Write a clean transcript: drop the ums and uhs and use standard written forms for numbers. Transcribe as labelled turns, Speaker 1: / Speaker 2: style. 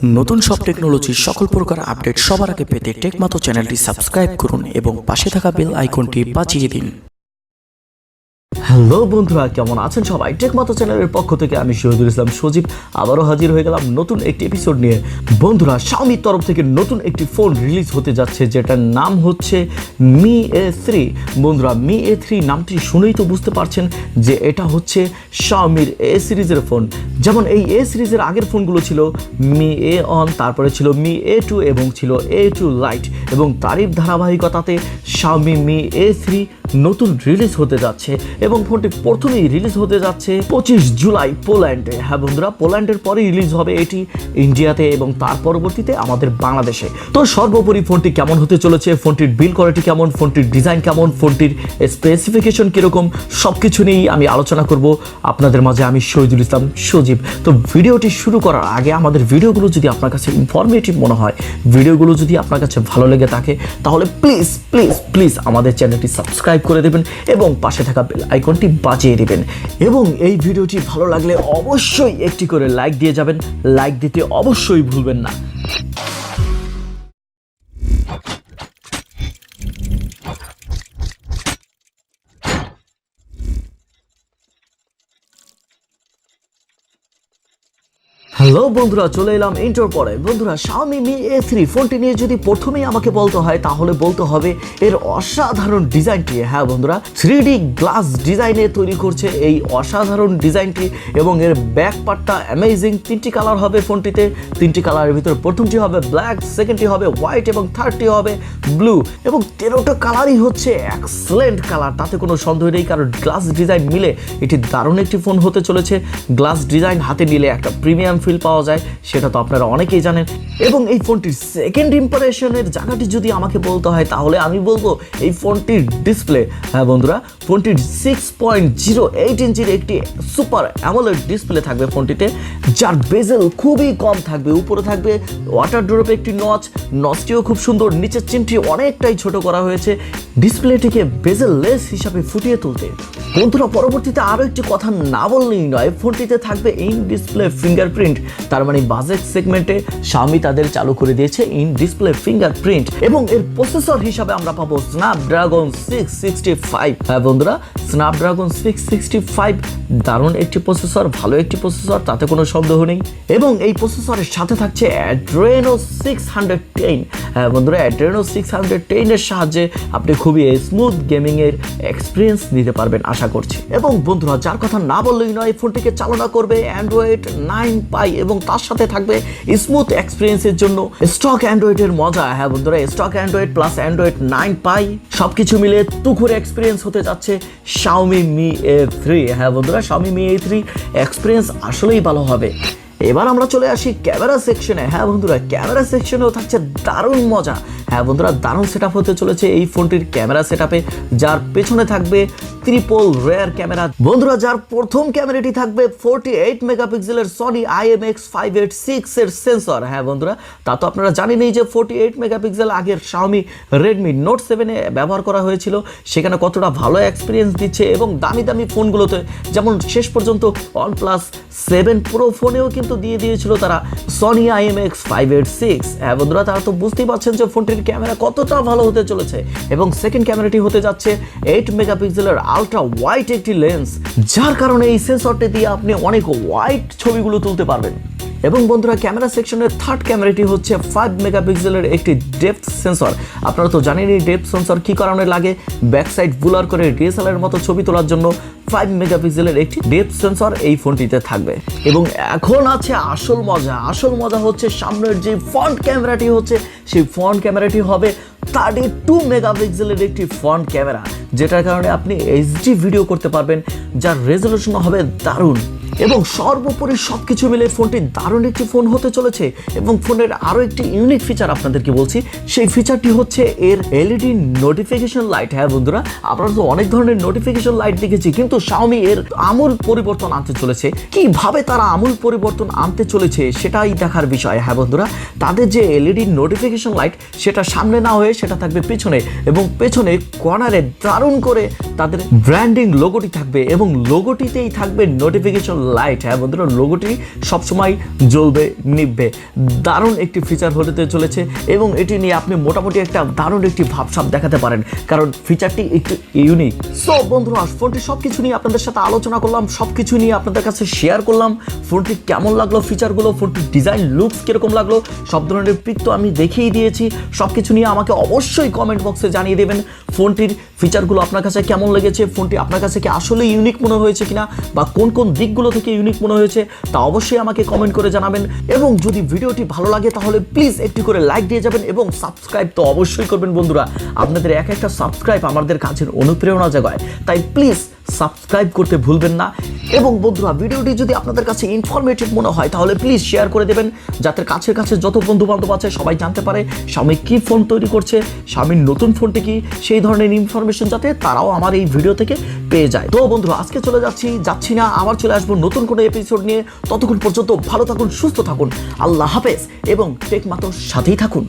Speaker 1: নতুন সব টেকনোলজির সকল প্রকার আপডেট সবার আগে পেতে টেকমাতো চ্যানেলটি সাবস্ক্রাইব করুন এবং পাশে থাকা বেল আইকনটি বাজিয়ে দিন।
Speaker 2: হ্যালো বন্ধুরা, কেমন আছেন সবাই? টেকমাতো চ্যানেলের পক্ষ থেকে আমি শহীদুল ইসলাম সজীব আবারও হাজির হয়ে গেলাম নতুন একটি এপিসোড নিয়ে। বন্ধুরা, Xiaomiর তরফ থেকে নতুন একটি ফোন রিলিজ হতে যাচ্ছে যেটার নাম হচ্ছে Mi A3। বন্ধুরা, Mi A3 নামটি শুনেই তো বুঝতে পারছেন যে এটা হচ্ছে Xiaomiর A সিরিজের ফোন। যেমন এই A সিরিজের আগের ফোনগুলো ছিল Mi A1, তারপরে ছিল Mi A2 এবং ছিল A2 Lite, এবং তারই ধারাবাহিকতাতে Xiaomi Mi A3 নতুন রিলিজ হতে যাচ্ছে এবং ফোনটি প্রথমেই রিলিজ হতে যাচ্ছে 25 জুলাই পোল্যান্ডে। হ্যাঁ বন্ধুরা, পোল্যান্ডের পরে রিলিজ হবে এটি ইন্ডিয়াতে এবং তার পরবর্তীতে আমাদের বাংলাদেশে। তো সর্বোপরি ফোনটি কেমন হতে চলেছে, ফোনটির বিল্ড কোয়ালিটি কেমন, ফোনটির ডিজাইন কেমন, ফোনটির স্পেসিফিকেশন কীরকম, সব কিছু নিয়েই আমি আলোচনা করব আপনাদের মাঝে। আমি শহীদুল ইসলাম সজীব। তো ভিডিওটি শুরু করার আগে আমাদের ভিডিওগুলো যদি আপনার কাছে ইনফরমেটিভ মনে হয়, ভিডিওগুলো যদি আপনার কাছে ভালো লেগে থাকে, তাহলে প্লিজ প্লিজ প্লিজ আমাদের চ্যানেলটি সাবস্ক্রাইব করে দেবেন এবং পাশে থাকা বেল আইকনটি বাজিয়ে দিবেন। এবং এই ভিডিওটি ভালো লাগলে অবশ্যই একটি করে লাইক দিয়ে যাবেন, লাইক দিতে অবশ্যই ভুলবেন না। হ্যালো বন্ধুরা, চলে এলাম ইন্টার পরে। বন্ধুরা, Xiaomi Mi A3 ফোনটি নিয়ে যদি প্রথমেই আমাকে বলতে হয় তাহলে বলতে হবে এর অসাধারণ ডিজাইনটি। হ্যাঁ বন্ধুরা, 3D গ্লাস ডিজাইনে তৈরি করছে এই অসাধারণ ডিজাইনটি এবং এর ব্যাক পার্টটা অ্যামেজিং। 3টি কালার হবে ফোনটিতে। 3টি কালারের ভিতরে প্রথমটি হবে ব্ল্যাক, সেকেন্ডটি হবে হোয়াইট এবং থার্ডটি হবে ব্লু। এবং 13টা কালারই হচ্ছে এক্সেলেন্ট কালার, তাতে কোনো সন্দেহ নেই, কারণ গ্লাস ডিজাইন মিলে এটি দারুণ একটি ফোন হতে চলেছে। গ্লাস ডিজাইন হাতে নিলে একটা প্রিমিয়াম ফিল পাওয়া যায়, সেটা তো আপনারা অনেকেই জানেন। এবং এই ফোনটির সেকেন্ড ইম্প্রেশনের জায়গাটি যদি আমাকে বলতে হয় তাহলে আমি বলবো এই ফোনটির ডিসপ্লে। হ্যাঁ বন্ধুরা, ফোনটির 6.08 ইঞ্চির একটি সুপার অ্যামোলেড ডিসপ্লে থাকবে ফোনটিতে, যার বেজেল খুবই কম থাকবে। উপরে থাকবে ওয়াটার ড্রপ একটি নচটিও খুব সুন্দর, নিচের চিনটি অনেকটাই ছোট করা হয়েছে ডিসপ্লেটিকে বেজেল লেস হিসাবে ফুটিয়ে তুলতে। বন্ধুরা, পরবর্তীতে আরও একটি কথা না বললেই নয়, ফোনটিতে থাকবে ইন ডিসপ্লে ফিঙ্গারপ্রিন্ট। তার মানে বাজেট সেগমেন্টে Xiaomi তাদের চালু করে দিয়েছে ইন ডিসপ্লে ফিঙ্গারপ্রিন্ট। এবং এর প্রসেসর হিসাবে আমরা পাবো স্ন্যাপড্রাগন 665। হ্যাঁ বন্ধুরা, স্ন্যাপড্রাগন 665 দারুণ একটি প্রসেসর, ভালো একটি প্রসেসর, তাতে কোনো সন্দেহ নেই। এবং এই প্রসেসরের সাথে থাকছে Adreno 610। হ্যাঁ বন্ধুরা, Adreno 610 এর সাহায্যে আপনি খুবই স্মুথ গেমিং এর এক্সপিরিয়েন্স নিতে পারবেন আশা করছি। এবং বন্ধুরা, যার কথা না বললেই নয়, ফোনটিকে চালনা করবে Android 9 Pie এবং তার সাথে থাকবে স্মুথ এক্সপিরিয়েন্সের জন্য স্টক অ্যান্ড্রয়েডের মজা। হ্যাঁ বন্ধুরা, stock Android plus Android 9 Pie সবকিছু মিলে তুখুর এক্সপিরিয়েন্স হতে যাচ্ছে Xiaomi Mi A3। হ্যাঁ বন্ধুরা, Xiaomi Mi A3 এক্সপিরিয়েন্স আসলেই ভালো হবে। এবার আমরা চলে আসি ক্যামেরা সেকশনে। হ্যাঁ বন্ধুরা, ক্যামেরা সেকশনেও থাকছে দারুণ মজা। হ্যাঁ বন্ধুরা, দারুণ সেটআপ হতে চলেছে এই ফোনটির ক্যামেরা সেটআপে, যার পেছনে থাকবে ট্রিপল রেয়ার ক্যামেরা। বন্ধুরা, যার প্রথম ক্যামেরাটি থাকবে 48 মেগাপিক্সেলের Sony IMX586 এর সেন্সর। হ্যাঁ বন্ধুরা, তা তো আপনারা জানেনই যে 48 মেগাপিক্সেল আগের Xiaomi Redmi Note 7 এ ব্যবহার করা হয়েছিল, সেখানে কতটা ভালো এক্সপিরিয়েন্স দিচ্ছে। এবং দামি দামি ফোনগুলোতে, যেমন শেষ পর্যন্ত OnePlus 7 Pro ফোনেও কিন্তু দিয়ে দিয়েছিল তারা Sony IMX586। হ্যাঁ বন্ধুরা, তারা তো বুঝতেই পারছেন যে ফোনটির ক্যামেরা কতটা ভালো হতে চলেছে। এবং সেকেন্ড ক্যামেরাটি হতে যাচ্ছে 8 মেগাপিক্সেলের আলট্রা ওয়াইড একটি লেন্স, যার কারণে এই সেন্সরটি দিয়ে আপনি অনেক ওয়াইড ছবিগুলো তুলতে পারবেন। এবং বন্ধুরা, ক্যামেরা সেকশনের থার্ড ক্যামেরাটি হচ্ছে 5 মেগাপিক্সেলের একটি ডেপথ সেন্সর। আপনারা তো জানেনই ডেপথ সেন্সর কী কারণে লাগে, ব্যাক সাইড ব্লার করে ডিএসএলআর মতো ছবি তোলার জন্য 5 মেগাপিক্সেলের একটি ডেপথ সেন্সর এই ফোনটিতে থাকবে। এবং এখন আছে আসল মজা। আসল মজা হচ্ছে সামনের যে ফ্রন্ট ক্যামেরাটি হচ্ছে, সেই ফ্রন্ট ক্যামেরাটি হবে 32 মেগাপিক্সেলের একটি ফ্রন্ট ক্যামেরা, যেটার কারণে আপনি এইচডি ভিডিও করতে পারবেন, যার রেজলিউশন হবে দারুণ। এবং সর্বোপরি সবকিছু মিলে ফোনটি দারুণ একটি ফোন হতে চলেছে। এবং ফোনের আরও একটি ইউনিক ফিচার আপনাদেরকে বলছি, সেই ফিচারটি হচ্ছে এর এলইডি নোটিফিকেশন লাইট। হ্যাঁ বন্ধুরা, আপনারা তো অনেক ধরনের নোটিফিকেশন লাইট দেখেছি, কিন্তু Xiaomi এর আমূল পরিবর্তন আনতে চলেছে। কিভাবে তারা আমূল পরিবর্তন আনতে চলেছে সেটাই দেখার বিষয়। হ্যাঁ বন্ধুরা, তাদের যে এলইডি নোটিফিকেশন লাইট, সেটা সামনে না হয়ে সেটা থাকবে পেছনে, এবং পেছনে কর্নারে দারুণ করে তাদের ব্র্যান্ডিং লোগোটি থাকবে, এবং লোগোটিতেই থাকবে নোটিফিকেশন লাইট। হ্যাঁ বন্ধুরা, লোগোটি সবসময় জ্বলবে নিভবে, দারুণ একটি ফিচার হতে চলেছে এবং এটি নিয়ে আপনি মোটামুটি একটা দারুণ একটি ভাবসাব দেখাতে পারেন, কারণ ফিচারটি একটু ইউনিক। সো বন্ধুরা, ফোনটি সব কিছু নিয়ে আপনাদের সাথে আলোচনা করলাম, সব কিছু নিয়ে আপনাদের কাছে শেয়ার করলাম। ফোনটি কেমন লাগলো, ফিচারগুলো, ফোনটির ডিজাইন লুকস কীরকম লাগলো, সব ধরনের পিক তো আমি দেখিয়ে দিয়েছি। সব কিছু নিয়ে আমাকে অবশ্যই কমেন্ট বক্সে জানিয়ে দেবেন ফোনটির ফিচারগুলো আপনার কাছে কেমন লেগেছে, ফোনটি আপনার কাছে কি আসলে ইউনিক মনে হয়েছে কিনা, বা কোন কোন দিকগুলো থেকে ইউনিক মনে হয়েছে তা অবশ্যই আমাকে কমেন্ট করে জানাবেন। এবং যদি ভিডিওটি ভালো লাগে তাহলে প্লিজ একটি করে লাইক দিয়ে যাবেন এবং সাবস্ক্রাইব তো অবশ্যই করবেন বন্ধুরা। আপনাদের এক একটা সাবস্ক্রাইব আমাদের কাছের অনুপ্রেরণা জাগায়, তাই প্লিজ সাবস্ক্রাইব করতে ভুলবেন না। এবং বন্ধুরা, ভিডিওটি যদি আপনাদের কাছে ইনফরমেটিভ মনে হয় তাহলে প্লিজ শেয়ার করে দেবেন, যাতে কাছে কাছে যত বন্ধু বান্ধব আছে সবাই জানতে পারে Xiaomi কি ফোন তৈরি করছে, Xiaomiর নতুন ফোনটি কি, সেই ধরনের ইনফরমেশন যাতে তারাও আমার এই ভিডিও থেকে পেয়ে যায়। তো বন্ধুরা, আজকে চলে যাচ্ছি না, আবার চলে আসবো নতুন কোনো এপিসোড নিয়ে। ততক্ষণ পর্যন্ত ভালো থাকুন, সুস্থ থাকুন, আল্লাহ হাফেজ এবং টেকমাতোর সাথেই থাকুন।